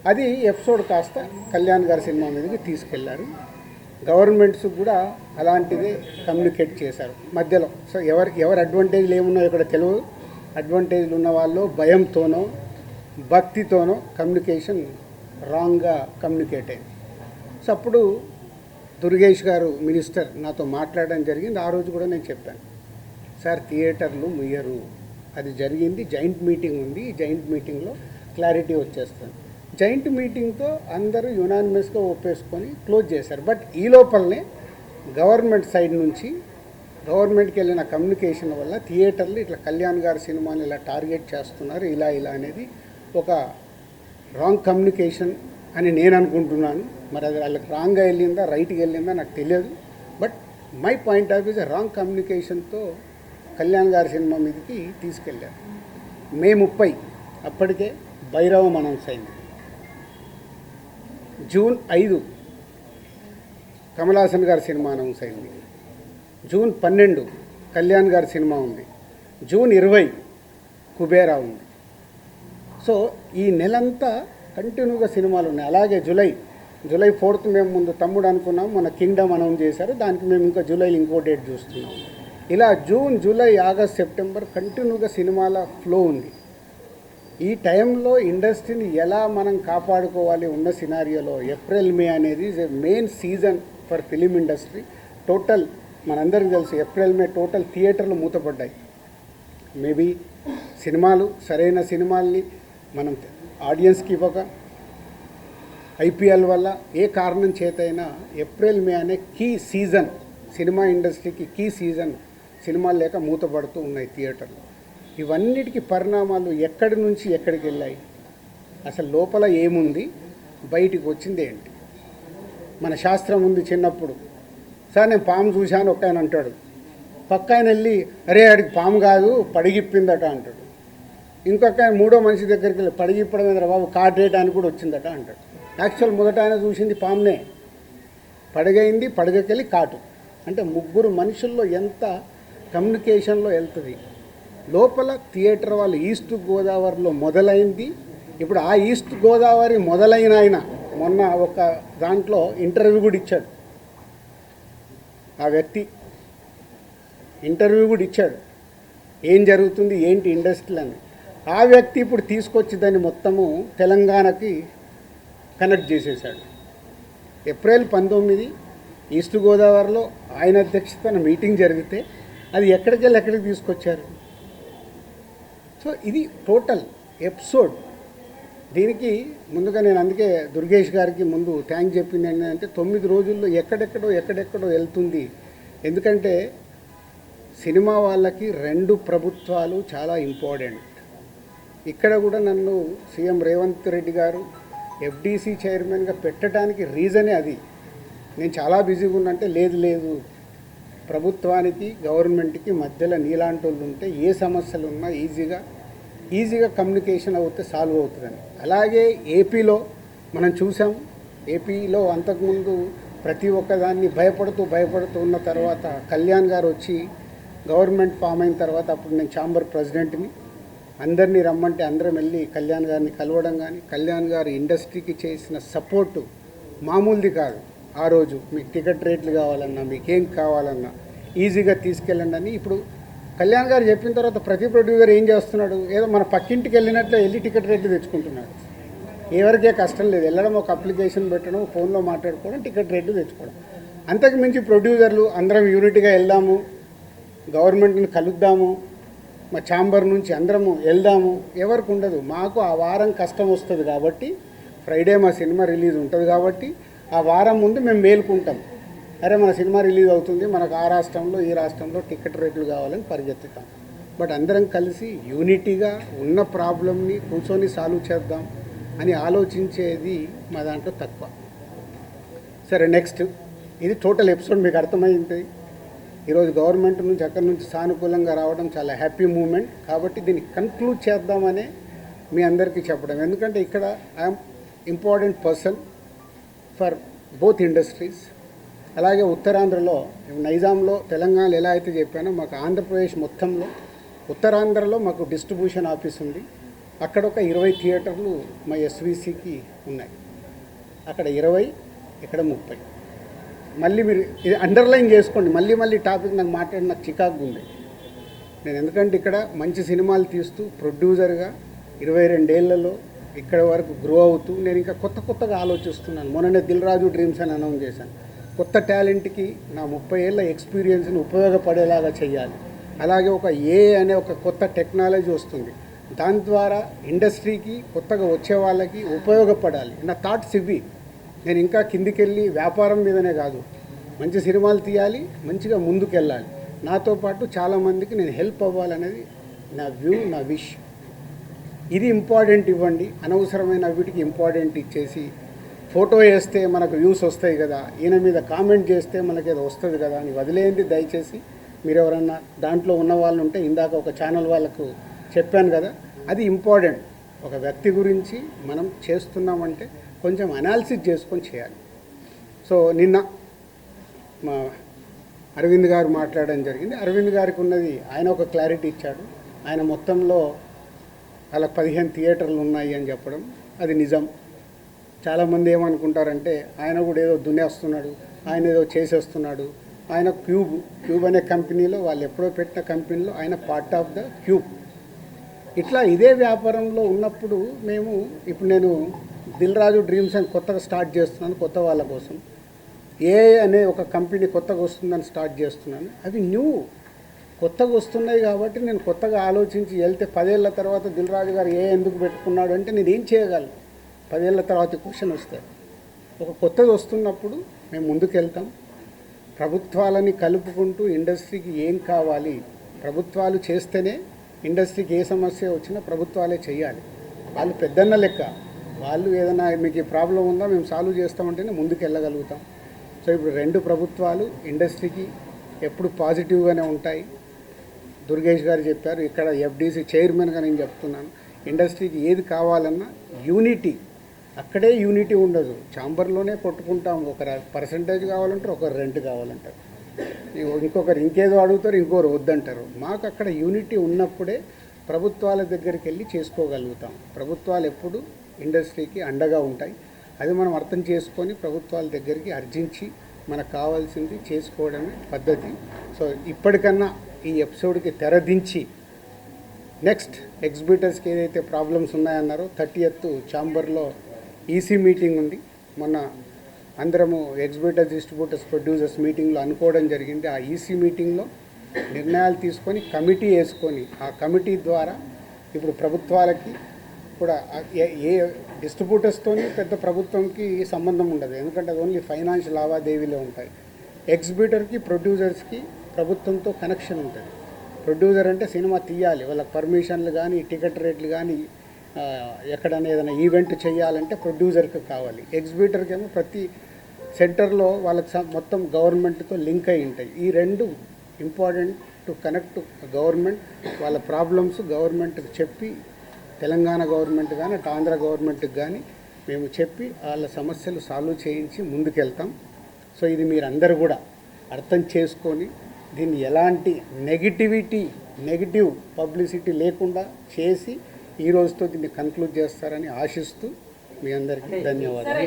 అది ఎపిసోడ్ కాస్త కళ్యాణ్ గారి సినిమా మీదకి తీసుకెళ్లారు. గవర్నమెంట్స్ కూడా అలాంటిదే కమ్యూనికేట్ చేశారు మధ్యలో. సో ఎవరు అడ్వాంటేజ్లు ఏమున్నాయో ఇక్కడ తెలియదు. అడ్వాంటేజ్లు ఉన్న వాళ్ళు భయంతోనో భక్తితోనో కమ్యూనికేషన్ రాంగ్గా కమ్యూనికేట్ అయింది. సో అప్పుడు దుర్గేష్ గారు మినిస్టర్ నాతో మాట్లాడడం జరిగింది. ఆ రోజు కూడా నేను చెప్పాను, సార్ థియేటర్లు ముయ్యరు, అది జరిగింది, జాయింట్ మీటింగ్ ఉంది, ఈ జాయింట్ మీటింగ్లో క్లారిటీ వచ్చేస్తుంది. జాయింట్ మీటింగ్తో అందరూ యునానిమస్గా ఒప్పేసుకొని క్లోజ్ చేశారు. బట్ ఈ లోపలనే గవర్నమెంట్ సైడ్ నుంచి గవర్నమెంట్కి వెళ్ళిన కమ్యూనికేషన్ వల్ల థియేటర్లు ఇట్లా కళ్యాణ్ గారి సినిమాని ఇలా టార్గెట్ చేస్తున్నారు, ఇలా అనేది ఒక రాంగ్ కమ్యూనికేషన్ అని నేను అనుకుంటున్నాను. మరి అది వాళ్ళకి రాంగ్గా వెళ్ళిందా రైట్గా వెళ్ళిందా నాకు తెలియదు. But my point of views wrong కమ్యూనికేషన్తో కళ్యాణ్ గారి సినిమా మీదకి తీసుకెళ్ళారు. మే 30 అప్పటికే భైరవం అనౌన్స్ అయింది. జూన్ 5 కమల్ హాసన్ గారి సినిమా అనౌన్స్ అయింది. జూన్ 12 కళ్యాణ్ గారి సినిమా ఉంది. జూన్ 20 కుబేరా ఉంది. సో ఈ నెలంతా కంటిన్యూగా సినిమాలు ఉన్నాయి. అలాగే జూలై 4th మేము ముందు తమ్ముడు అనుకున్నాం, మన కింగ్డమ్ అనౌన్స్ చేశారు, దానికి మేము ఇంకా జూలైలో ఇంకో డేట్ చూస్తున్నాం. ఇలా జూన్, జూలై, ఆగస్ట్, సెప్టెంబర్ కంటిన్యూగా సినిమాల ఫ్లో ఉంది. ఈ టైంలో ఇండస్ట్రీని ఎలా మనం కాపాడుకోవాలి ఉన్న సినారియోలో ఏప్రిల్ మే అనేది is a main season for film industry. Total మనందరికీ తెలుసు ఏప్రిల్ మే టోటల్ థియేటర్లు మూతపడ్డాయి. మేబీ సినిమాలు సరైన సినిమాల్ని మనం ఆడియన్స్కి ఇవ్వక, ఐపీఎల్ వల్ల ఏ కారణం చేతైనా ఏప్రిల్ మే అనే కీ సీజన్, సినిమా ఇండస్ట్రీకి కీ సీజన్, సినిమాలు లేక మూతపడుతూ ఉన్నాయి థియేటర్లు. ఇవన్నిటికీ పరిణామాలు ఎక్కడి నుంచి ఎక్కడికి వెళ్ళాయి, అసలు లోపల ఏముంది, బయటికి వచ్చింది ఏంటి? మన శాస్త్రం ఉంది. చిన్నప్పుడు సార్ నేను పాము చూశాను ఒక ఆయన అంటాడు, పక్క ఆయన వెళ్ళి అరే ఆడికి పాము కాదు పడిగిప్పిందట అంటాడు. ఇంకొక ఆయన మూడో మనిషి దగ్గరికి వెళ్ళి పడిగిప్పడం మీద బాబు కాటేయడానికి కూడా వచ్చిందట అంటాడు. యాక్చువల్ మొదట ఆయన చూసింది పామునే, పడగైంది, పడగకెళ్ళి కాటు. అంటే ముగ్గురు మనుషుల్లో ఎంత కమ్యూనికేషన్లో వెళ్తుంది. లోపల థియేటర్ వాళ్ళు ఈస్ట్ గోదావరిలో మొదలైంది. ఇప్పుడు ఆ ఈస్ట్ గోదావరి మొదలైన ఆయన మొన్న ఒక దాంట్లో ఇంటర్వ్యూ కూడా ఇచ్చాడు. ఆ వ్యక్తి ఇంటర్వ్యూ కూడా ఇచ్చాడు, ఏం జరుగుతుంది ఏంటి ఇండస్ట్రీ అని. ఆ వ్యక్తి ఇప్పుడు తీసుకొచ్చి దాన్ని మొత్తము తెలంగాణకి కనెక్ట్ చేసేసాడు. ఏప్రిల్ 19 ఈస్ట్ గోదావరిలో ఆయన అధ్యక్షతన మీటింగ్ జరిగితే అది ఎక్కడికి తీసుకొచ్చారు. సో ఇది టోటల్ ఎపిసోడ్. దీనికి ముందుగా నేను అందుకే దుర్గేష్ గారికి ముందు థ్యాంక్ చెప్పింది ఏంటంటే 9 రోజుల్లో ఎక్కడెక్కడో వెళ్తుంది. ఎందుకంటే సినిమా వాళ్ళకి 2 ప్రభుత్వాలు చాలా ఇంపార్టెంట్. ఇక్కడ కూడా నన్ను సీఎం రేవంత్ రెడ్డి గారు ఎఫ్డీసీ చైర్మన్గా పెట్టడానికి రీజనే అది. నేను చాలా బిజీగా ఉన్నంటే లేదు ప్రభుత్వానికి గవర్నమెంట్కి మధ్యలో నీలాంటి వాళ్ళు ఉంటే ఏ సమస్యలు ఉన్నా ఈజీగా కమ్యూనికేషన్ అవుతే సాల్వ్ అవుతుందని. అలాగే ఏపీలో మనం చూసాం. ఏపీలో అంతకుముందు ప్రతి ఒక్కదాన్ని భయపడుతూ ఉన్న తర్వాత కళ్యాణ్ గారు వచ్చి గవర్నమెంట్ ఫామ్ అయిన తర్వాత అప్పుడు నేను ఛాంబర్ ప్రెసిడెంట్ని, అందరినీ రమ్మంటే అందరం వెళ్ళి కళ్యాణ్ గారిని కలవడం కానీ, కళ్యాణ్ గారు ఇండస్ట్రీకి చేసిన సపోర్టు మామూలుది కాదు. ఆ రోజు మీకు టికెట్ రేట్లు కావాలన్నా, మీకేం కావాలన్నా ఈజీగా తీసుకెళ్ళండి అని. ఇప్పుడు కళ్యాణ్ గారు చెప్పిన తర్వాత ప్రతి ప్రొడ్యూసర్ ఏం చేస్తున్నాడు, ఏదో మన పక్కింటికి వెళ్ళినట్లు వెళ్ళి టికెట్ రేట్లు తెచ్చుకుంటున్నాడు. ఎవరికే కష్టం లేదు, వెళ్ళడం, ఒక అప్లికేషన్ పెట్టడం, ఫోన్లో మాట్లాడుకోవడం, టికెట్ రేట్లు తెచ్చుకోవడం. అంతకు మించి ప్రొడ్యూసర్లు అందరం యూనిట్గా వెళ్దాము, గవర్నమెంట్ని కలుద్దాము, మా ఛాంబర్ నుంచి అందరము వెళ్దాము ఎవరికి ఉండదు. మాకు ఆ వారం కష్టం వస్తుంది కాబట్టి, ఫ్రైడే మా సినిమా రిలీజ్ ఉంటుంది కాబట్టి ఆ వారం ముందు మేము మేలుకుంటాం. అరే మన సినిమా రిలీజ్ అవుతుంది, మనకు ఆ రాష్ట్రంలో ఈ రాష్ట్రంలో టికెట్ రేట్లు కావాలని పరిగెత్తుతాం. బట్ అందరం కలిసి యూనిటీగా ఉన్న ప్రాబ్లమ్ని కూర్చొని సాల్వ్ చేద్దాం అని ఆలోచించేది మా దాంట్లో తక్కువ. సరే నెక్స్ట్, ఇది టోటల్ ఎపిసోడ్ మీకు అర్థమైంది. ఈరోజు గవర్నమెంట్ నుంచి అక్కడి నుంచి సానుకూలంగా రావడం చాలా హ్యాపీ మూమెంట్. కాబట్టి దీన్ని కన్క్లూడ్ చేద్దామనే మీ అందరికీ చెప్పడం. ఎందుకంటే ఇక్కడ I'm important person for both industries. అలాగే ఉత్తరాంధ్రలో, నైజాంలో, తెలంగాణలో ఎలా అయితే చెప్పానో, మాకు ఆంధ్రప్రదేశ్ మొత్తంలో ఉత్తరాంధ్రలో మాకు డిస్ట్రిబ్యూషన్ ఆఫీస్ ఉంది. అక్కడ ఒక 20 థియేటర్లు మా ఎస్విసికి ఉన్నాయి. అక్కడ 20, ఇక్కడ 30. మళ్ళీ మీరు ఇది అండర్లైన్ చేసుకోండి. మళ్ళీ టాపిక్ నాకు మాట్లాడి నాకు చికాకు ఉంది. నేను ఎందుకంటే ఇక్కడ మంచి సినిమాలు తీస్తూ ప్రొడ్యూసర్గా 22 ఏళ్లలో ఇక్కడ వరకు గ్రో అవుతూ నేను ఇంకా కొత్తగా ఆలోచిస్తున్నాను. మొన్ననే దిల్ రాజు డ్రీమ్స్ అని అనౌన్స్ చేశాను. కొత్త టాలెంట్కి నా 30 ఏళ్ళ ఎక్స్పీరియన్స్ని ఉపయోగపడేలాగా చేయాలి. అలాగే ఒక అనే ఒక కొత్త టెక్నాలజీ వస్తుంది. దాని ద్వారా ఇండస్ట్రీకి కొత్తగా వచ్చే వాళ్ళకి ఉపయోగపడాలి. నా థాట్స్ ఇవి. నేను ఇంకా కిందికెళ్ళి వ్యాపారం మీదనే కాదు, మంచి సినిమాలు తీయాలి, మంచిగా ముందుకెళ్ళాలి. నాతో పాటు చాలామందికి నేను హెల్ప్ అవ్వాలనేది నా వ్యూ, నా విష్. ఇది ఇంపార్టెంట్ ఇవ్వండి. అనవసరమైన వీటికి ఇంపార్టెంట్ ఇచ్చేసి ఫోటో వేస్తే మనకు వ్యూస్ వస్తాయి కదా, ఈయన మీద కామెంట్ చేస్తే మనకి ఏదో వస్తుంది కదా అని వదిలేయండి దయచేసి. మీరు ఎవరన్నా దాంట్లో ఉన్న వాళ్ళు ఉంటే ఇందాక ఒక ఛానల్ వాళ్ళకు చెప్పాను కదా, అది ఇంపార్టెంట్. ఒక వ్యక్తి గురించి మనం చేస్తున్నామంటే కొంచెం అనాలిసిస్ చేసుకొని చేయాలి. సో నిన్న మా అరవింద్ గారు మాట్లాడడం జరిగింది. అరవింద్ గారికి ఉన్నది ఆయన ఒక క్లారిటీ ఇచ్చాడు. ఆయన మొత్తంలో అలా 15 థియేటర్లు ఉన్నాయి అని చెప్పడం అది నిజం. చాలామంది ఏమనుకుంటారంటే ఆయన కూడా ఏదో దున్నేస్తున్నాడు, ఆయన ఏదో చేసేస్తున్నాడు. ఆయన క్యూబ్ అనే కంపెనీలో, వాళ్ళు ఎప్పుడో పెట్టిన కంపెనీలో ఆయన పార్ట్ ఆఫ్ ద క్యూబ్. ఇట్లా ఇదే వ్యాపారంలో ఉన్నప్పుడు ఇప్పుడు నేను దిల్ రాజు డ్రీమ్స్ అని కొత్తగా స్టార్ట్ చేస్తున్నాను. కొత్త వాళ్ళ కోసం అనే ఒక కంపెనీ కొత్తగా వస్తుందని స్టార్ట్ చేస్తున్నాను. అవి కొత్తగా వస్తున్నాయి కాబట్టి నేను కొత్తగా ఆలోచించి వెళ్తే 10 ఏళ్ల తర్వాత దిల్ రాజు గారు ఎందుకు పెట్టుకున్నాడు అంటే నేను ఏం చేయగలను? 10 ఏళ్ల తర్వాత క్వశ్చన్ వస్తాయి. ఒక కొత్తది వస్తున్నప్పుడు మేము ముందుకెళ్తాం. ప్రభుత్వాలని కలుపుకుంటూ ఇండస్ట్రీకి ఏం కావాలి, ప్రభుత్వాలు చేస్తేనే ఇండస్ట్రీకి ఏ సమస్య వచ్చినా ప్రభుత్వాలే చేయాలి. వాళ్ళు పెద్దన్న లెక్క. వాళ్ళు ఏదైనా మీకు ఈ ప్రాబ్లం ఉందా మేము సాల్వ్ చేస్తామంటేనే ముందుకు వెళ్ళగలుగుతాం. సో ఇప్పుడు 2 ప్రభుత్వాలు ఇండస్ట్రీకి ఎప్పుడు పాజిటివ్గానే ఉంటాయి. దుర్గేష్ గారు చెప్పారు, ఇక్కడ ఎఫ్డీసీ చైర్మన్గా నేను చెప్తున్నాను, ఇండస్ట్రీకి ఏది కావాలన్నా యూనిటీ, అక్కడే యూనిటీ ఉండదు. ఛాంబర్లోనే కొట్టుకుంటాం. ఒకరు పర్సంటేజ్ కావాలంటారు, ఒకరు రెంట్ కావాలంటారు, ఇంకొకరు ఇంకేదో అడుగుతారు, ఇంకొకరు వద్దంటారు. మాకు అక్కడ యూనిటీ ఉన్నప్పుడే ప్రభుత్వాల దగ్గరికి వెళ్ళి చేసుకోగలుగుతాం. ప్రభుత్వాలు ఎప్పుడు ఇండస్ట్రీకి అండగా ఉంటాయి. అది మనం అర్థం చేసుకొని ప్రభుత్వాల దగ్గరికి అర్జించి మనకు కావాల్సింది చేసుకోవడమే పద్ధతి. సో ఇప్పటికన్నా ఈ ఎపిసోడ్కి తెరదించి నెక్స్ట్ ఎగ్జిబిటర్స్కి ఏదైతే ప్రాబ్లమ్స్ ఉన్నాయన్నారో 30th ఛాంబర్లో ఈసీ మీటింగ్ ఉంది. మొన్న అందరము ఎగ్జిబిటర్స్, డిస్ట్రిబ్యూటర్స్, ప్రొడ్యూసర్స్ మీటింగ్లో అనుకోవడం జరిగింది. ఆ ఈసీ మీటింగ్లో నిర్ణయాలు తీసుకొని కమిటీ వేసుకొని ఆ కమిటీ ద్వారా ఇప్పుడు ప్రభుత్వాలకి కూడా ఏ డిస్ట్రిబ్యూటర్స్తోని పెద్ద ప్రభుత్వంకి సంబంధం ఉండదు. ఎందుకంటే అది ఓన్లీ ఫైనాన్షియల్ లావాదేవీలే ఉంటాయి. ఎగ్జిబిటర్కి, ప్రొడ్యూసర్స్కి ప్రభుత్వంతో కనెక్షన్ ఉంటుంది. ప్రొడ్యూసర్ అంటే సినిమా తీయాలి, వాళ్ళకి పర్మిషన్లు కానీ, టికెట్ రేట్లు కానీ, ఎక్కడైనా ఏదైనా ఈవెంట్ చేయాలంటే ప్రొడ్యూసర్కి కావాలి. ఎగ్జిబిటర్కి ఏమో ప్రతి సెంటర్లో వాళ్ళకి మొత్తం గవర్నమెంట్తో లింక్ అయి ఉంటాయి. ఈ 2 ఇంపార్టెంట్ టు కనెక్ట్ గవర్నమెంట్. వాళ్ళ ప్రాబ్లమ్స్ గవర్నమెంట్కి చెప్పి, తెలంగాణ గవర్నమెంట్ కానీ అటు ఆంధ్ర గవర్నమెంట్కి కానీ మేము చెప్పి వాళ్ళ సమస్యలు సాల్వ్ చేయించి ముందుకెళ్తాం. సో ఇది మీరందరూ కూడా అర్థం చేసుకొని దీన్ని ఎలాంటి నెగిటివ్ పబ్లిసిటీ లేకుండా చేసి ఈ రోజుతో దీన్ని కన్క్లూడ్ చేస్తారని ఆశిస్తూ మీ అందరికీ ధన్యవాదాలు.